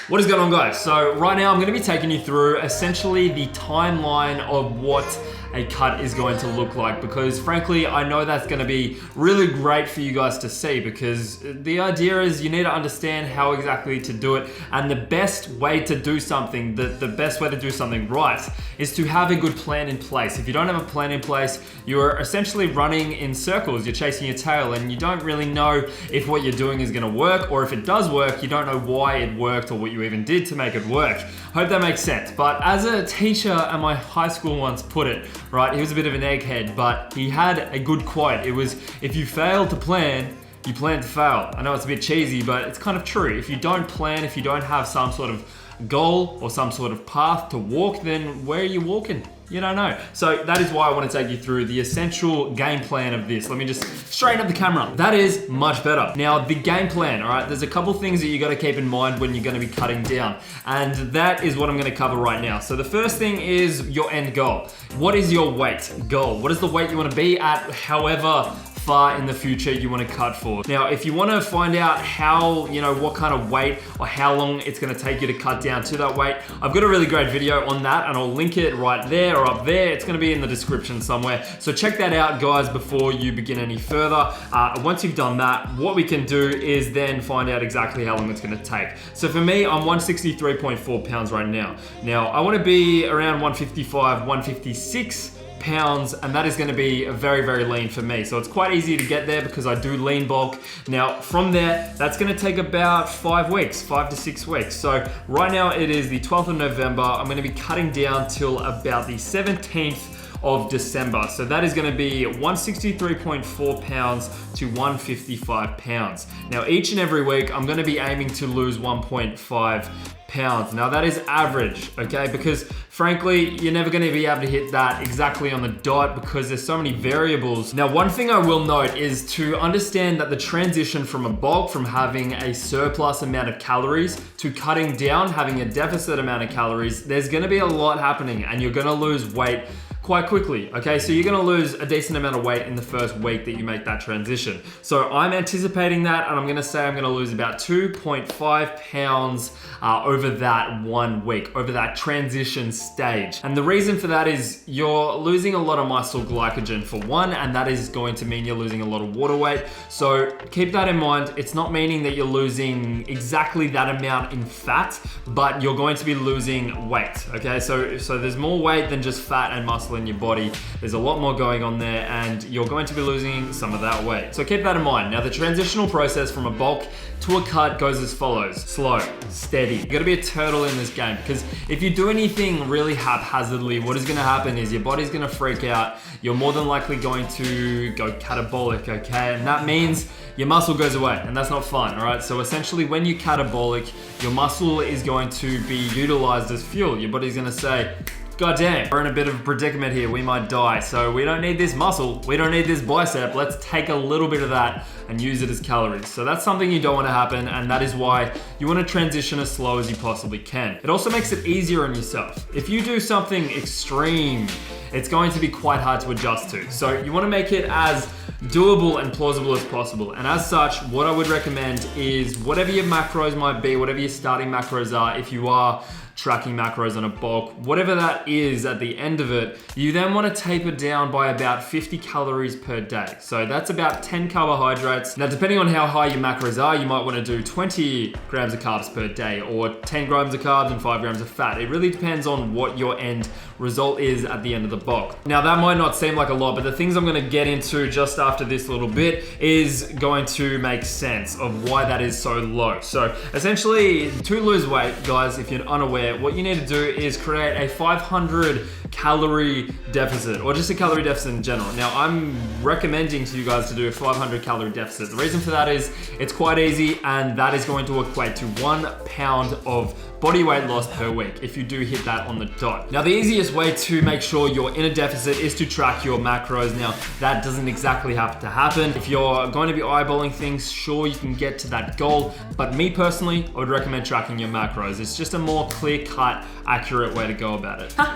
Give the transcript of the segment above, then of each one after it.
What is going on, guys? So right now I'm going to be taking you through essentially the timeline of what a cut is going to look like, because frankly I know that's going to be really great for you guys to see, because the idea is you need to understand how exactly to do it, and the best way to do something, the best way to do something right is to have a good plan in place. If you don't have a plan in place, you're essentially running in circles, you're chasing your tail, and you don't really know if what you're doing is going to work, or if it does work, you don't know why it worked or what you even did to make it work. Hope that makes sense. But as a teacher at my high school once put it, right, he was a bit of an egghead, but he had a good quote. It was, if you fail to plan, you plan to fail. I know it's a bit cheesy, but it's kind of true. If you don't plan, if you don't have some sort of goal or some sort of path to walk, then where are you walking? You don't know. So that is why I want to take you through the essential game plan of this. Let me just straighten up the camera. That is much better. Now, the game plan, all right, there's a couple things that you got to keep in mind when you're going to be cutting down. And that is what I'm going to cover right now. So the first thing is your end goal. What is your weight goal? What is the weight you want to be at, however far in the future you want to cut for? Now, if you want to find out how, what kind of weight or how long it's going to take you to cut down to that weight, I've got a really great video on that, and I'll link it right there or up there. It's going to be in the description somewhere. So check that out, guys, before you begin any further. Once you've done that, what we can do is then find out exactly how long it's going to take. So for me, I'm 163.4 pounds right now. Now, I want to be around 155, 156 pounds, and that is going to be very, very lean for me. So it's quite easy to get there because I do lean bulk. Now from there, that's going to take about 5 weeks, 5 to 6 weeks. So right now it is the 12th of November. I'm going to be cutting down till about the 17th of December. So that is going to be 163.4 pounds to 155 pounds. Now each and every week I'm going to be aiming to lose 1.5 pounds. Now that is average, okay? Because frankly, you're never going to be able to hit that exactly on the dot because there's so many variables. Now, one thing I will note is to understand that the transition from a bulk, from having a surplus amount of calories to cutting down, having a deficit amount of calories, there's going to be a lot happening, and you're going to lose weight quite quickly, okay? So you're gonna lose a decent amount of weight in the first week that you make that transition. So I'm anticipating that, and I'm gonna say I'm gonna lose about 2.5 pounds over that 1 week, over that transition stage. And the reason for that is you're losing a lot of muscle glycogen for one, and that is going to mean you're losing a lot of water weight. So keep that in mind. It's not meaning that you're losing exactly that amount in fat, but you're going to be losing weight, okay? So there's more weight than just fat and muscle in your body. There's a lot more going on there, and you're going to be losing some of that weight. So keep that in mind. Now, the transitional process from a bulk to a cut goes as follows: slow, steady. You gotta be a turtle in this game, because if you do anything really haphazardly, what is gonna happen is your body's gonna freak out. You're more than likely going to go catabolic, okay? And that means your muscle goes away, and that's not fun, all right? So essentially, when you catabolic, your muscle is going to be utilized as fuel. Your body's gonna say, God damn, we're in a bit of a predicament here, we might die. So we don't need this muscle, we don't need this bicep, let's take a little bit of that and use it as calories. So that's something you don't want to happen, and that is why you want to transition as slow as you possibly can. It also makes it easier on yourself. If you do something extreme, it's going to be quite hard to adjust to. So you want to make it as doable and plausible as possible. And as such, what I would recommend is whatever your macros might be, whatever your starting macros are, if you are tracking macros on a bulk, whatever that is at the end of it, you then want to taper down by about 50 calories per day. So that's about 10 carbohydrates. Now, depending on how high your macros are, you might want to do 20 grams of carbs per day, or 10 grams of carbs and 5 grams of fat. It really depends on what your end result is at the end of the bulk. Now, that might not seem like a lot, but the things I'm going to get into just after this little bit is going to make sense of why that is so low. So essentially, to lose weight, guys, if you're unaware, what you need to do is create a 500 calorie deficit, or just a calorie deficit in general. Now, I'm recommending to you guys to do a 500 calorie deficit. The reason for that is it's quite easy, and that is going to equate to 1 pound of body weight loss per week if you do hit that on the dot. Now, the easiest way to make sure you're in a deficit is to track your macros. Now, that doesn't exactly have to happen. If you're going to be eyeballing things, sure, you can get to that goal, but me personally, I would recommend tracking your macros. It's just a more clear-cut, accurate way to go about it. All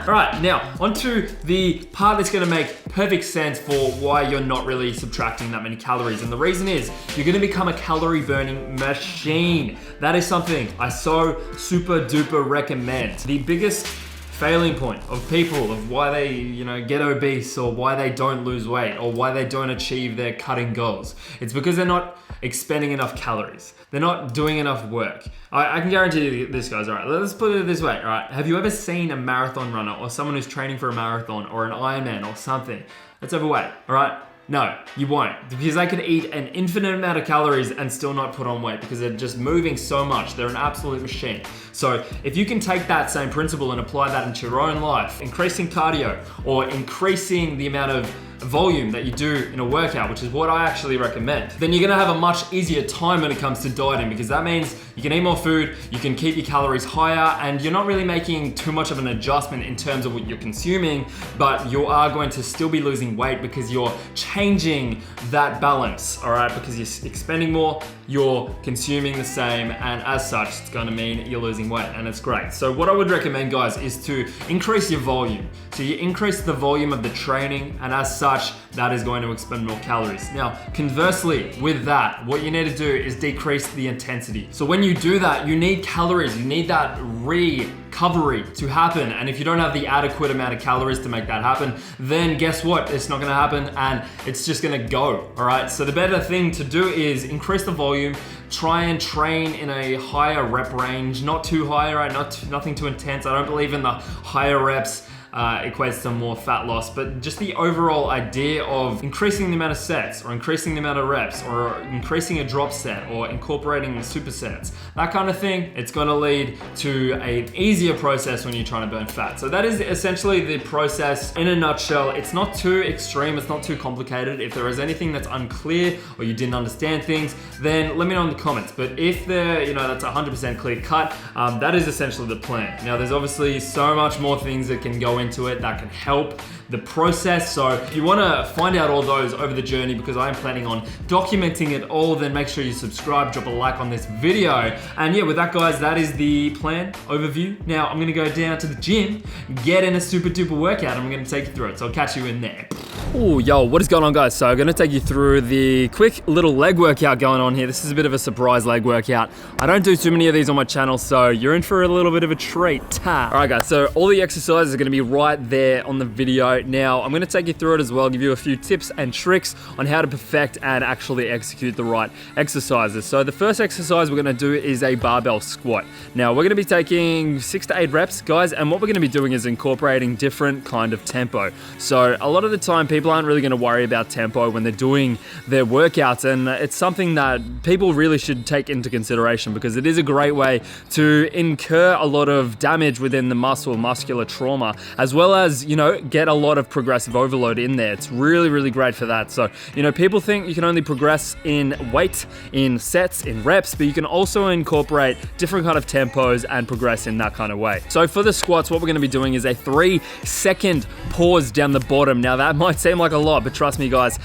right, right, now onto the part that's gonna make perfect sense for why you're not really subtracting that many calories. And the reason is you're gonna become a calorie burning machine. That is something I so super duper recommend. The biggest failing point of people of why they, get obese or why they don't lose weight or why they don't achieve their cutting goals. It's because they're not expending enough calories. They're not doing enough work. I can guarantee you this, guys. All right, let's put it this way. All right, have you ever seen a marathon runner or someone who's training for a marathon or an Ironman or something that's overweight? All right. No, you won't, because they could eat an infinite amount of calories and still not put on weight because they're just moving so much. They're an absolute machine. So if you can take that same principle and apply that into your own life, increasing cardio or increasing the amount of volume that you do in a workout, which is what I actually recommend, then you're gonna have a much easier time when it comes to dieting, because that means you can eat more food, you can keep your calories higher, and you're not really making too much of an adjustment in terms of what you're consuming, but you are going to still be losing weight because you're changing that balance, all right? Because you're expending more, you're consuming the same, and as such, it's gonna mean you're losing weight, and it's great. So what I would recommend, guys, is to increase your volume. So you increase the volume of the training, and as such, that is going to expend more calories. Now, conversely, with that, what you need to do is decrease the intensity. So when you do that, you need calories, you need that recovery to happen. And if you don't have the adequate amount of calories to make that happen, then guess what? It's not gonna happen and it's just gonna go, all right? So the better thing to do is increase the volume, try and train in a higher rep range, not too high, right? Nothing too intense. I don't believe in the higher reps. Equates to more fat loss, but just the overall idea of increasing the amount of sets or increasing the amount of reps or increasing a drop set or incorporating supersets, that kind of thing, it's going to lead to an easier process when you're trying to burn fat. So that is essentially the process in a nutshell. It's not too extreme, it's not too complicated. If there is anything that's unclear or you didn't understand things, then let me know in the comments. But if that's 100% clear cut, that is essentially the plan. Now there's obviously so much more things that can go into it that can help the process. So if you want to find out all those over the journey, because I am planning on documenting it all, then make sure you subscribe, drop a like on this video. And yeah, with that, guys, that is the plan overview. Now I'm going to go down to the gym, get in a super duper workout, and I'm going to take you through it. So I'll catch you in there. Oh, yo, what is going on, guys? So I'm going to take you through the quick little leg workout going on here. This is a bit of a surprise leg workout. I don't do too many of these on my channel, so you're in for a little bit of a treat. All right, guys, so all the exercises are going to be right there on the video. Now, I'm going to take you through it as well, give you a few tips and tricks on how to perfect and actually execute the right exercises. So the first exercise we're going to do is a barbell squat. Now, we're going to be taking 6 to 8 reps, guys, and what we're going to be doing is incorporating different kind of tempo. So a lot of the time, people aren't really going to worry about tempo when they're doing their workouts, and it's something that people really should take into consideration, because it is a great way to incur a lot of damage within the muscular trauma, as well as, get a lot of progressive overload in there. It's really, really great for that. So, people think you can only progress in weight, in sets, in reps, but you can also incorporate different kind of tempos and progress in that kind of way. So for the squats, what we're going to be doing is a 3-second pause down the bottom. Now that might seem like a lot, but trust me, guys,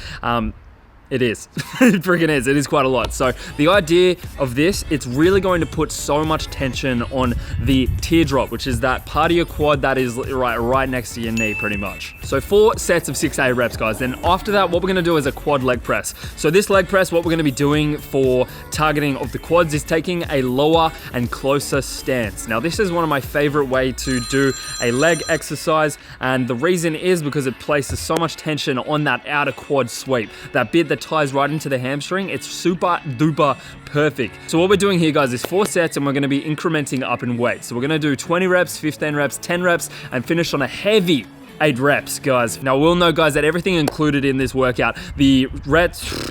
it is. It freaking is. It is quite a lot. So the idea of this, it's really going to put so much tension on the teardrop, which is that part of your quad that is right next to your knee, pretty much. So 4 sets of 6 8 reps, guys. Then after that, what we're gonna do is a quad leg press. So this leg press, what we're gonna be doing for targeting of the quads is taking a lower and closer stance. Now this is one of my favorite way to do a leg exercise, and the reason is because it places so much tension on that outer quad sweep, that bit that ties right into the hamstring. It's super duper perfect. So what we're doing here, guys, is 4 sets, and we're going to be incrementing up in weight. So we're going to do 20 reps, 15 reps, 10 reps, and finish on a heavy 8 reps, guys. Now we'll know, guys, that everything included in this workout, the reps.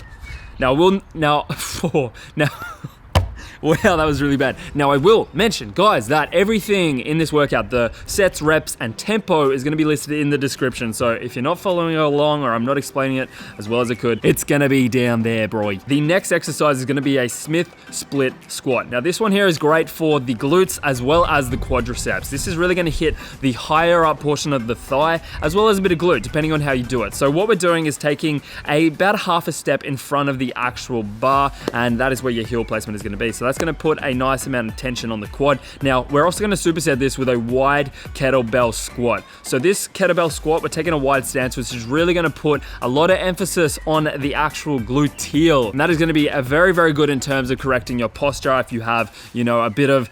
Wow, that was really bad. Now I will mention, guys, that everything in this workout, the sets, reps, and tempo is gonna be listed in the description. So if you're not following along, or I'm not explaining it as well as I could, it's gonna be down there, bro. The next exercise is gonna be a Smith split squat. Now this one here is great for the glutes as well as the quadriceps. This is really gonna hit the higher up portion of the thigh, as well as a bit of glute, depending on how you do it. So what we're doing is taking about half a step in front of the actual bar, and that is where your heel placement is gonna be. So that's gonna put a nice amount of tension on the quad. Now, we're also gonna superset this with a wide kettlebell squat. So this kettlebell squat, we're taking a wide stance, which is really gonna put a lot of emphasis on the actual gluteal. And that is gonna be a very, very good in terms of correcting your posture. If you have, a bit of,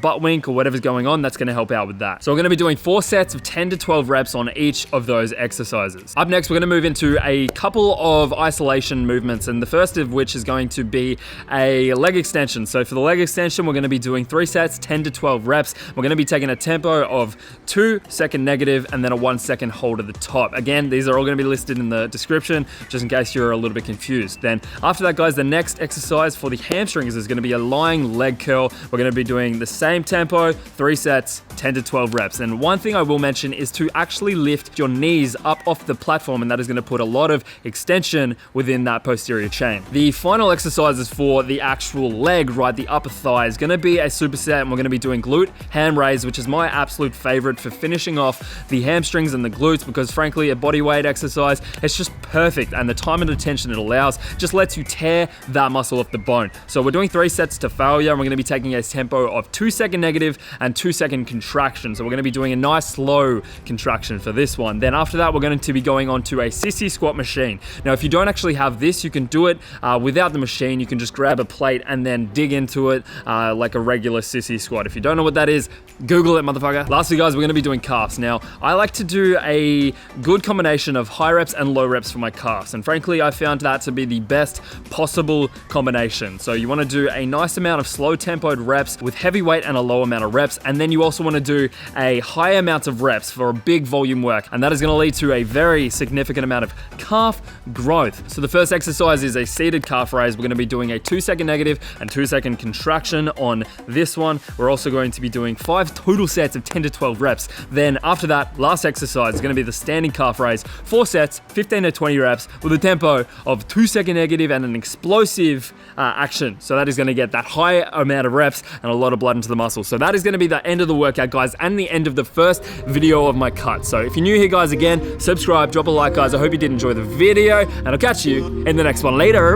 butt wink or whatever's going on, that's gonna help out with that. So we're gonna be doing 4 sets of 10 to 12 reps on each of those exercises. Up next, we're gonna move into a couple of isolation movements, and the first of which is going to be a leg extension. So for the leg extension, we're gonna be doing 3 sets, 10 to 12 reps. We're gonna be taking a tempo of 2 second negative and then a 1 second hold at the top. Again, these are all gonna be listed in the description, just in case you're a little bit confused. Then after that, guys, the next exercise for the hamstrings is gonna be a lying leg curl. We're gonna be doing the same tempo, 3 sets, 10 to 12 reps. And one thing I will mention is to actually lift your knees up off the platform, and that is gonna put a lot of extension within that posterior chain. The final exercises for the actual leg, right, the upper thigh, is gonna be a superset, and we're gonna be doing glute ham raise, which is my absolute favorite for finishing off the hamstrings and the glutes, because frankly, a body weight exercise, it's just perfect, and the time and attention it allows just lets you tear that muscle off the bone. So we're doing 3 sets to failure, and we're gonna be taking a tempo of 2 second negative and 2 second contraction. So we're gonna be doing a nice slow contraction for this one. Then after that, we're going to be going on to a SISSY squat machine. Now, if you don't actually have this, you can do it without the machine. You can just grab a plate and then dig into it like a regular SISSY squat. If you don't know what that is, Google it, motherfucker. Lastly, guys, we're gonna be doing calves. Now, I like to do a good combination of high reps and low reps for my calves. And frankly, I found that to be the best possible combination. So you wanna do a nice amount of slow tempoed reps with heavy weight and a low amount of reps. And then you also wanna do a high amount of reps for a big volume work. And that is gonna lead to a very significant amount of calf growth. So the first exercise is a seated calf raise. We're gonna be doing a 2 second negative and 2 second contraction on this one. We're also going to be doing 5 total sets of 10 to 12 reps. Then after that, last exercise is gonna be the standing calf raise, 4 sets, 15 to 20 reps with a tempo of 2 second negative and an explosive action. So that is gonna get that high amount of reps and a lot of blood into the muscle. So that is gonna be the end of the workout, guys, and the end of the first video of my cut. So if you're new here, guys, again, subscribe, drop a like, guys. I hope you did enjoy the video, and I'll catch you in the next one later.